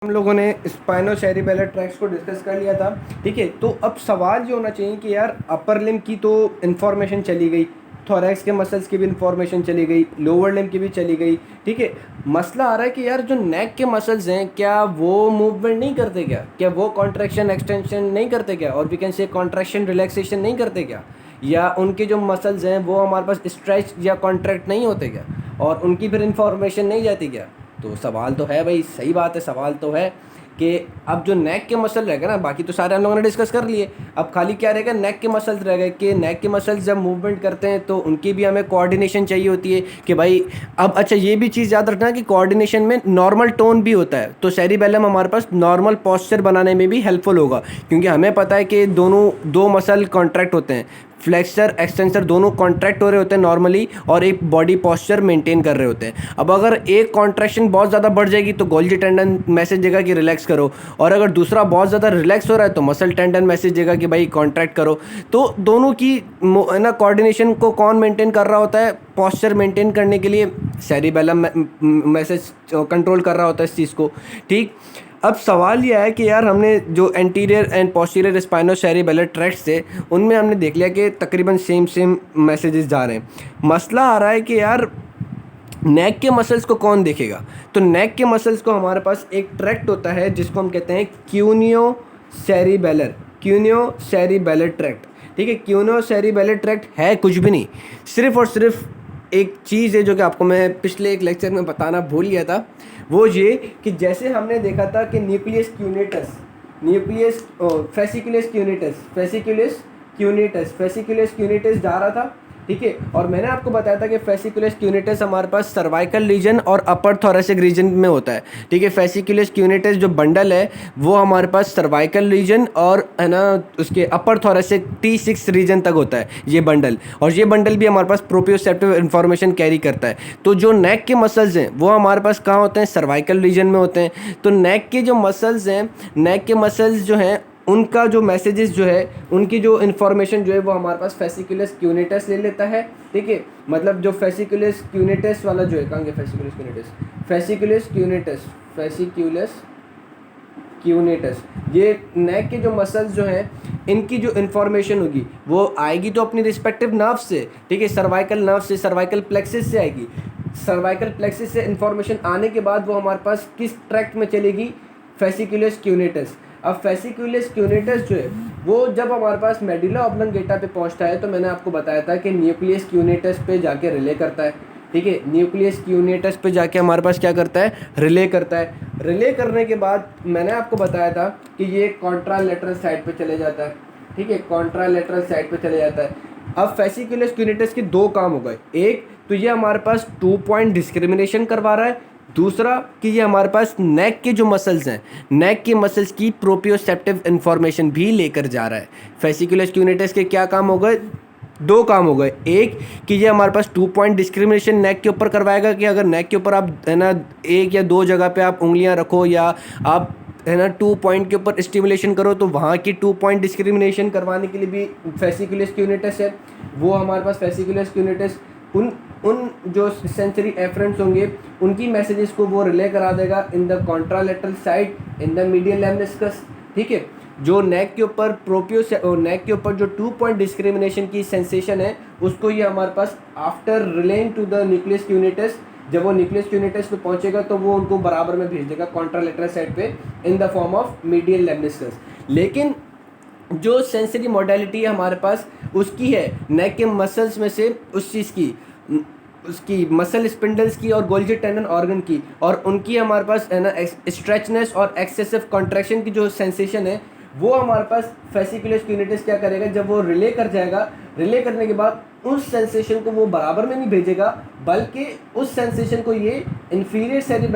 हम लोगों ने स्पाइनोसेरिबेलर ट्रैक्ट्स को डिस्कस कर लिया था। ठीक है, तो अब सवाल ये होना चाहिए कि यार अपर लिम्ब की तो इन्फॉर्मेशन चली गई, थोरैक्स के मसल्स की भी इन्फॉर्मेशन चली गई, लोअर लिम्ब की भी चली गई। ठीक है, मसला आ रहा है कि यार जो नेक के मसल्स हैं क्या वो मूवमेंट नहीं करते, क्या वो कॉन्ट्रैक्शन एक्सटेंशन नहीं करते क्या, और we can say contraction relaxation नहीं करते क्या, या उनके जो मसल्स हैं वो हमारे पास स्ट्रेच या कॉन्ट्रैक्ट नहीं होते क्या, और उनकी फिर इन्फॉर्मेशन नहीं जाती क्या। तो सवाल तो है भाई, सही बात है, सवाल तो है कि अब जो नेक के मसल रहेगा ना, बाकी तो सारे हम लोगों ने डिस्कस कर लिए, अब खाली क्या रहेगा, नेक के मसल्स रह गए कि नेक के मसल्स जब मूवमेंट करते हैं तो उनकी भी हमें कोऑर्डिनेशन चाहिए होती है कि भाई अब अच्छा ये भी चीज़ याद रखना कि कोऑर्डिनेशन में नॉर्मल टोन भी होता है, तो सेरिबेलम हमारे पास नॉर्मल पॉस्चर बनाने में भी हेल्पफुल होगा, क्योंकि हमें पता है कि दोनों दो मसल कॉन्ट्रैक्ट होते हैं, फ्लेक्सर एक्सटेंसर दोनों कॉन्ट्रैक्ट हो रहे होते हैं नॉर्मली, और एक बॉडी पॉस्चर मेंटेन कर रहे होते हैं। अब अगर एक कॉन्ट्रैक्शन बहुत ज़्यादा बढ़ जाएगी तो गोल्जी टेंडन मैसेज देगा कि रिलैक्स करो, और अगर दूसरा बहुत ज़्यादा रिलैक्स हो रहा है तो मसल टेंडन मैसेज देगा कि भाई कॉन्ट्रैक्ट करो। तो दोनों की ना कोऑर्डिनेशन को कौन मेंटेन कर रहा होता है, पॉस्चर मेंटेन करने के लिए सेरिबेलम मैसेज कंट्रोल कर रहा होता है इस चीज़ को। ठीक, अब सवाल यह है कि यार हमने जो एंटीरियर एंड पोस्टीरियर स्पाइनोसेरिबेलर ट्रैक्ट्स थे उनमें हमने देख लिया कि तकरीबन सेम मैसेजेस जा रहे हैं। मसला आ रहा है कि यार नेक के मसल्स को कौन देखेगा। तो नेक के मसल्स को हमारे पास एक ट्रैक्ट होता है जिसको हम कहते हैं क्यूनियो सेरिबेलर ट्रैक्ट। ठीक है, क्यूनियो सेरिबेलर ट्रैक्ट है कुछ भी नहीं, सिर्फ और सिर्फ एक चीज़ है जो कि आपको मैं पिछले एक लेक्चर में बताना भूल गया था, वो ये कि जैसे हमने देखा था कि न्यूक्लियस फेसिकुलस क्यूनेटस जा रहा था। ठीक है, और मैंने आपको बताया था कि फेसिकुलस क्यूनेटस हमारे पास सर्वाइकल रीजन और अपर थोरेसिक रीजन में होता है। ठीक है, फेसिकुलस क्यूनेटस जो बंडल है वो हमारे पास सर्वाइकल रीजन और है ना उसके अपर थोरेसिक T6 रीजन तक होता है ये बंडल, और ये बंडल भी हमारे पास प्रोप्रियोसेप्टिव इन्फॉर्मेशन कैरी करता है। तो जो नेक के मसल्स हैं वो हमारे पास कहाँ होते हैं, सर्वाइकल रीजन में होते हैं। तो नेक के जो मसल्स हैं, नेक के मसल्स जो हैं उनका जो मैसेजेस जो है, उनकी जो इन्फॉर्मेशन जो है वो हमारे पास फेसिकुलस क्यूनेटस ले लेता है। ठीक है, मतलब जो फेसिकुलस क्यूनेटस वाला जो है, कहाँ गया फेसिकुलस क्यूनेटस, ये नेक के जो मसल्स जो हैं इनकी जो इन्फॉर्मेशन होगी वो आएगी तो अपनी रिस्पेक्टिव नर्व से। ठीक है, सर्वाइकल नर्व से, सर्वाइकल प्लेक्सिस से आएगी। सर्वाइकल प्लेक्सिस से इन्फॉर्मेशन आने के बाद वो हमारे पास किस ट्रैक्ट में चलेगी, फेसिकुलस क्यूनेटस। अब फेसिकुलस क्यूनेटस जो है वो जब हमारे पास मेडुला ऑब्लंगेटा पे पहुंचता है तो मैंने आपको बताया था कि न्यूक्लियस क्यूनेटस पे जाके रिले करता है। ठीक है, न्यूक्लियस क्यूनेटस पे जाके हमारे पास क्या करता है, रिले करता है। रिले करने के बाद मैंने आपको बताया था कि ये कॉन्ट्रालेटरल साइड पे चले जाता है। ठीक है, कॉन्ट्रालेटरल साइड पे चले जाता है। अब फेसिकुलस क्यूनेटस के दो काम हो गए, एक तो ये हमारे पास 2 पॉइंट डिस्क्रिमिनेशन करवा रहा है, दूसरा कि ये हमारे पास नेक के जो मसल्स हैं, नेक के मसल्स की प्रोप्रियोसेप्टिव इन्फॉर्मेशन भी लेकर जा रहा है। फेसिकुलस क्यूनेटस के क्या काम हो गए, दो काम हो गए, एक कि ये हमारे पास 2 पॉइंट डिस्क्रिमिनेशन नेक के ऊपर करवाएगा कि अगर नेक के ऊपर आप है ना एक या दो जगह पे आप उंगलियां रखो या आप है ना 2 पॉइंट के ऊपर स्टिमुलेशन करो तो वहाँ की 2 पॉइंट डिस्क्रिमिनेशन करवाने के लिए भी फेसिकुलस क्यूनेटस है। वो हमारे पास फेसिकुलस क्यूनेटस उन उन जो सेंसरी एफरेंट्स होंगे उनकी मैसेजेस को वो रिले करा देगा in the contralateral side in the medial lemniscus. ठीक है, जो नेक के ऊपर नेक के ऊपर जो 2 पॉइंट डिस्क्रिमिनेशन की सेंसेशन है उसको ये हमारे पास after relaying to the nucleus cuneatus, जब वो न्यूक्लियस क्यूनेटस पे पहुंचेगा तो वो उनको बराबर में भेज देगा कॉन्ट्रालेटरल साइड पे in the form of medial lemniscus. लेकिन जो सेंसरी मोडालिटी है हमारे पास उसकी है नेक के मसल्स में से उस चीज़ की, उसकी मसल स्पिंडल्स की और गोल्जी टेंडन ऑर्गन की, और उनकी हमारे पास है ना स्ट्रेचनेस और एक्सेसिव कॉन्ट्रैक्शन की जो सेंसेशन है वो हमारे पास फेसिकुलस क्यूनेटस क्या करेगा, जब वो रिले कर जाएगा, रिले करने के बाद उस सेंसेशन को वो बराबर में नहीं भेजेगा बल्कि उस सेंसेशन को ये इंफीरियर सेरिबेलम